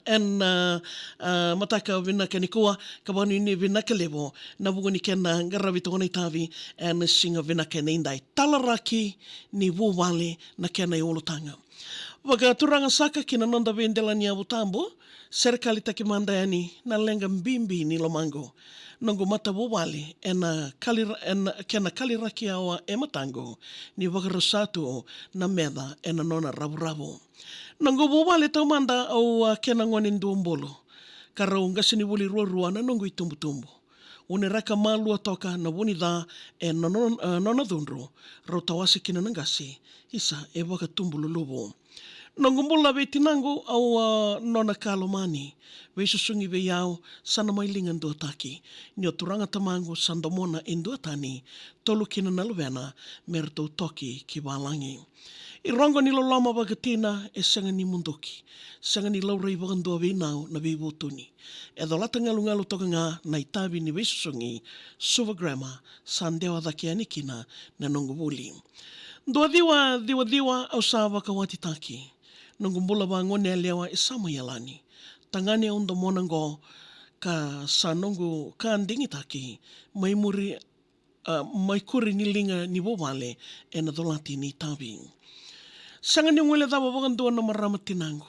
en mataka vinaka ni kua kabanu ni vinaka levo na buguni kena ngaravi tongoni tavi en singa vinaka ni indai talaraki ni wawale na kena iolotanga. Waka turanga saka kina nonda vendela ni abutambo serikali takimanda yani na lenga mbimbi ni lomango nongo mata wawale kena kaliraki awa ematango ni wakarosatu na meda ena nona rabu nongo wawale taumanda au kena ngoni ndumbolo karau ngasini wuli ruaruana nongo itumbutumbu une raka malua toka na wuni da nona dhundru rautawasi kina nangasi isa waka tumbulu lubo nongo mbula tinango au nona kalomani susungi ve yao sana mailingan duataki nio turanga tamango sandomona induatani tolu kina nalvena merto toki ki walangi irongo ni lolama bagatina sanga ni mundoki sanga ni laurei bagandua vinau na vivutuni edolata ngalu toka nga na itabi ni susungi suva grama sandewa daki anikina na nongo buli dua diwa au sawa kawatitaki nongo mbula ba ngone lewa isama yalani tangane ondo monango ka sanongo ka andingi taki mai kuri ni linga ni wawale ena dolati ni tabi sanga ni ngwele daba bagandua na marama tinango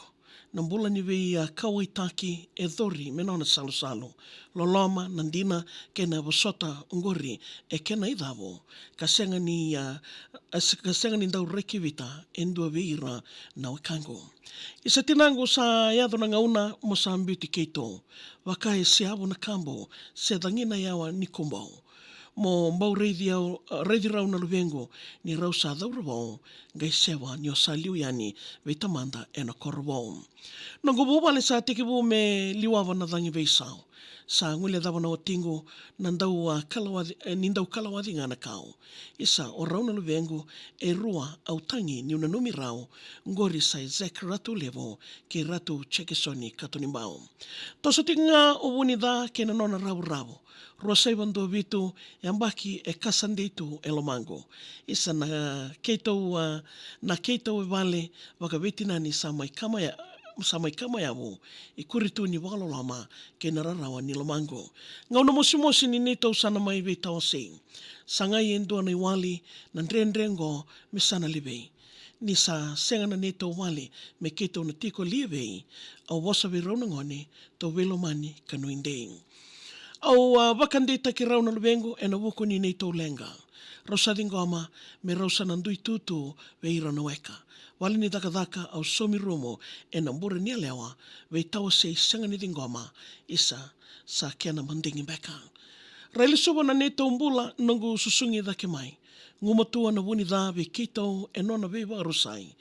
na mbula ni vei kawai taki dhori menona salo loloma nandina kena wasota ngori kena idavo kasenga ni ndau rekivita endua veira na wakango isa tinango sa yado na ngauna Mosambiti keito wakae siabo na kambo se dangina yawa ni kumbao mo mbau reidi rau na luvengo ni rau sa daurabo ngai sewa ni osaliu yani vitamanda ena korbo nongo bubale sa tikibu me liwawa na dangi veisao sa ngule dava na otingo nandau kalawadi ngana kau isa o rau na luvengo rua au tangi ni una numi rau ngori sa zek ratu levo ke ratu chekesoni katonimbao toso tinga o unida ke na nona rau Rosei bando vitu yambaki kasandeitu elomango isa na keito vale waka vetina ni samai kama yawo ikuritu ni walolama ke nararawa ni lomango ngauna mosimosi ni nito sana mai vetao sei sangai endua na wali na ndrengo misana libei ni sa senga na neto wale me keito na tiko lievei au wasa verona ngone to velomani kanuindei au wakandi taki rau na luvengo na wuku ni nei tau lenga. Rausa dingoma me rausa nandui tutu veira na weka. Wali ni daka au somi rumo na mbura ni alewa vei tawa sei sanga ni dingoma isa sa kena mandingi beka. Raili suwa na nei tau mbula nongu susungi dake mai. Ngumatua na wuni dha ve kitau nona vei warusai.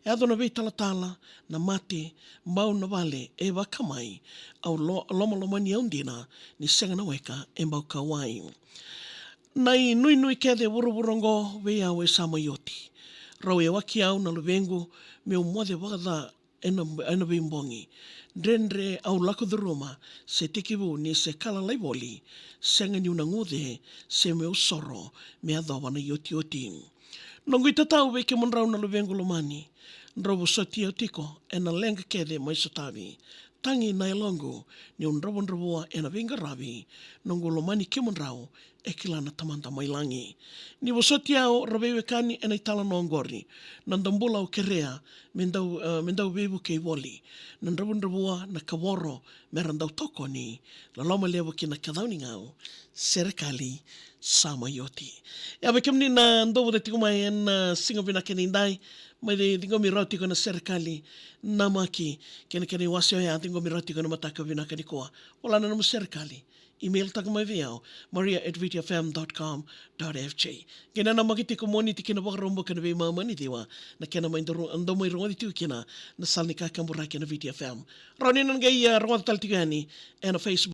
Adona vei talatala na mate mbau na vale wakamai au loma ni aundina ni senga na weka mbau kawai. Nai nui kede wurongo vei au sama yoti. Rau waki au na luvengo me umwade wakada ena vei mbongi. Drenre au lako dhuruma se tikivu ni se kala laiboli senga ni unangude se me usoro me adhawana yoti. Nongo itatau veke monrau na luvengo lomani. Nrobo soti tiko ena lenga kede mai sotavi. Tangi na elongo ni nroboa ena venga ravi nongo lomani ke monrau kilana tamanta mailangi. Ni wasoti au rabewe kani ena itala nongori. Nandambula o kerea mendau vevu ke woli. Nroboa na kaworo merandau toko ni laloma levo kina kadhauni ngau serikali sama yoti. Ya bekemni na ndobo de tiko mai en singa vina kenindai mai de tingo mi rau tiko na serikali namaki kene wasio ya tingo mi rau tiko na mataka vina kanikoa. Wala na namu serikali. Email taka mai viao maria@vtfm.com.fj. Kena na makiti ko moni tikina wakarombo kana vei mamani diwa na kena mai ando mai rongo ditu kina na salni ka kambura kena VTFM. Roni nang gai rongo tal tikani and Facebook